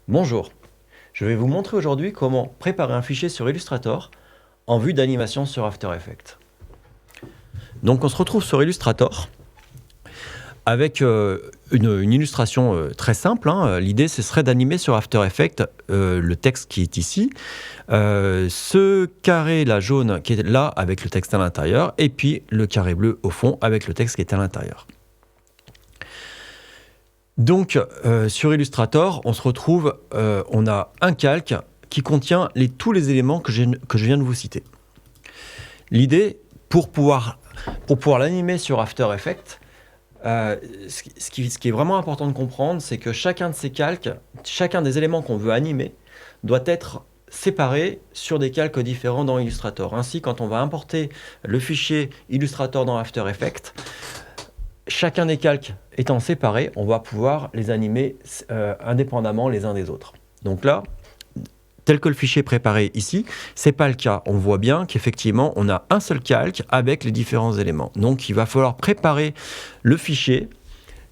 Bonjour, je vais vous montrer aujourd'hui comment préparer un fichier sur Illustrator en vue d'animation sur After Effects. Donc on se retrouve sur Illustrator avec une illustration très simple. L'idée ce serait d'animer sur After Effects le texte qui est ici, ce carré là jaune qui est là avec le texte à l'intérieur et puis le carré bleu au fond avec le texte qui est à l'intérieur. Donc, sur Illustrator, on se retrouve, on a un calque qui contient tous les éléments que je viens de vous citer. L'idée, pour pouvoir l'animer sur After Effects, ce qui est vraiment important de comprendre, c'est que chacun de ces calques, chacun des éléments qu'on veut animer, doit être séparé sur des calques différents dans Illustrator. Ainsi, quand on va importer le fichier Illustrator dans After Effects, chacun des calques étant séparés, on va pouvoir les animer indépendamment les uns des autres. Donc là, tel que le fichier est préparé ici, ce n'est pas le cas. On voit bien qu'effectivement, on a un seul calque avec les différents éléments. Donc il va falloir préparer le fichier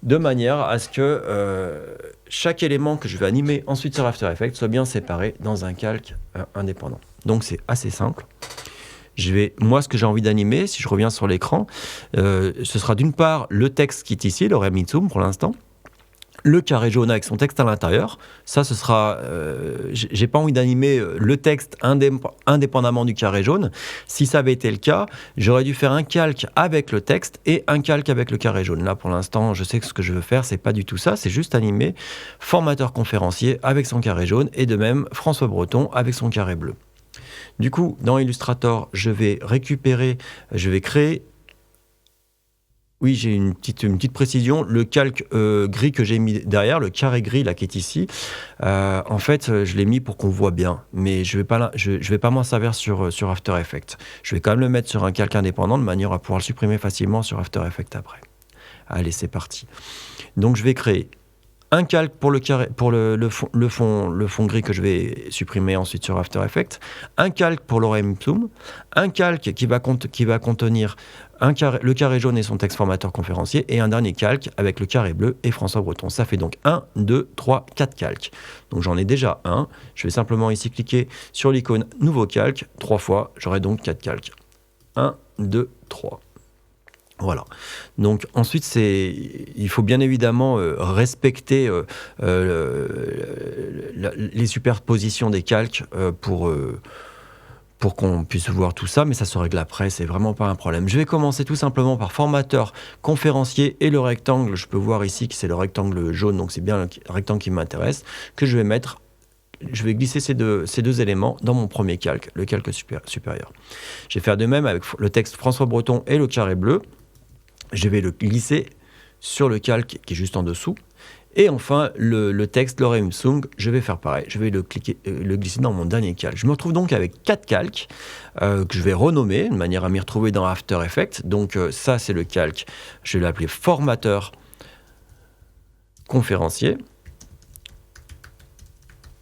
de manière à ce que chaque élément que je vais animer ensuite sur After Effects soit bien séparé dans un calque indépendant. Donc c'est assez simple. Moi, ce que j'ai envie d'animer, si je reviens sur l'écran, ce sera d'une part le texte qui est ici, le Remitsum pour l'instant, le carré jaune avec son texte à l'intérieur. Ça, ce sera... j'ai pas envie d'animer le texte indépendamment du carré jaune. Si ça avait été le cas, j'aurais dû faire un calque avec le texte et un calque avec le carré jaune. Là, pour l'instant, je sais que ce que je veux faire, c'est pas du tout ça. C'est juste animer formateur conférencier avec son carré jaune et de même François Breton avec son carré bleu. Du coup, dans Illustrator, je vais créer... Oui, j'ai une petite précision. Le calque gris que j'ai mis derrière, le carré gris là qui est ici, en fait, je l'ai mis pour qu'on voit bien. Mais je vais pas m'en servir sur After Effects. Je vais quand même le mettre sur un calque indépendant de manière à pouvoir le supprimer facilement sur After Effects après. Allez, c'est parti. Donc, je vais créer un calque pour le fond gris que je vais supprimer ensuite sur After Effects, un calque pour l'Orem Plum, un calque qui va contenir le carré jaune et son texte formateur conférencier, et un dernier calque avec le carré bleu et François Breton. Ça fait donc 1, 2, 3, 4 calques. Donc j'en ai déjà un. Je vais simplement ici cliquer sur l'icône nouveau calque 3 fois. J'aurai donc 4 calques. 1, 2, 3. Voilà. Donc ensuite, il faut bien évidemment respecter les superpositions des calques pour qu'on puisse voir tout ça, mais ça se règle après, c'est vraiment pas un problème. Je vais commencer tout simplement par formateur conférencier et le rectangle. Je peux voir ici que c'est le rectangle jaune, donc c'est bien le rectangle qui m'intéresse, que je vais mettre. Je vais glisser ces deux éléments dans mon premier calque, le calque supérieur. Je vais faire de même avec le texte François Breton et le carré bleu. Je vais le glisser sur le calque qui est juste en dessous. Et enfin, le texte, Lorem Sung, je vais faire pareil. Je vais le glisser dans mon dernier calque. Je me retrouve donc avec 4 calques que je vais renommer de manière à m'y retrouver dans After Effects. Donc ça, c'est le calque. Je vais l'appeler formateur conférencier.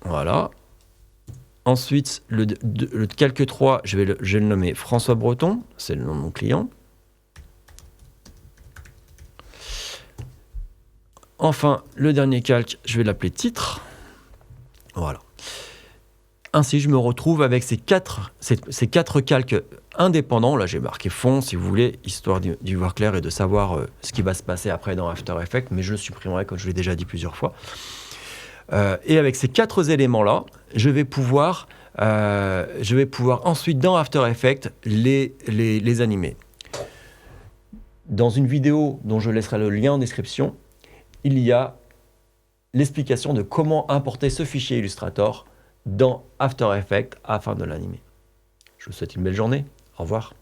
Voilà. Ensuite, le calque 3, je vais le nommer François Breton. C'est le nom de mon client. Enfin, le dernier calque, je vais l'appeler titre. Voilà. Ainsi, je me retrouve avec ces quatre calques indépendants. Là, j'ai marqué fond, si vous voulez, histoire d'y voir clair et de savoir ce qui va se passer après dans After Effects, mais je le supprimerai, comme je l'ai déjà dit plusieurs fois. Et avec ces 4 éléments-là, je vais pouvoir ensuite, dans After Effects, les animer. Dans une vidéo dont je laisserai le lien en description, il y a l'explication de comment importer ce fichier Illustrator dans After Effects afin de l'animer. Je vous souhaite une belle journée. Au revoir.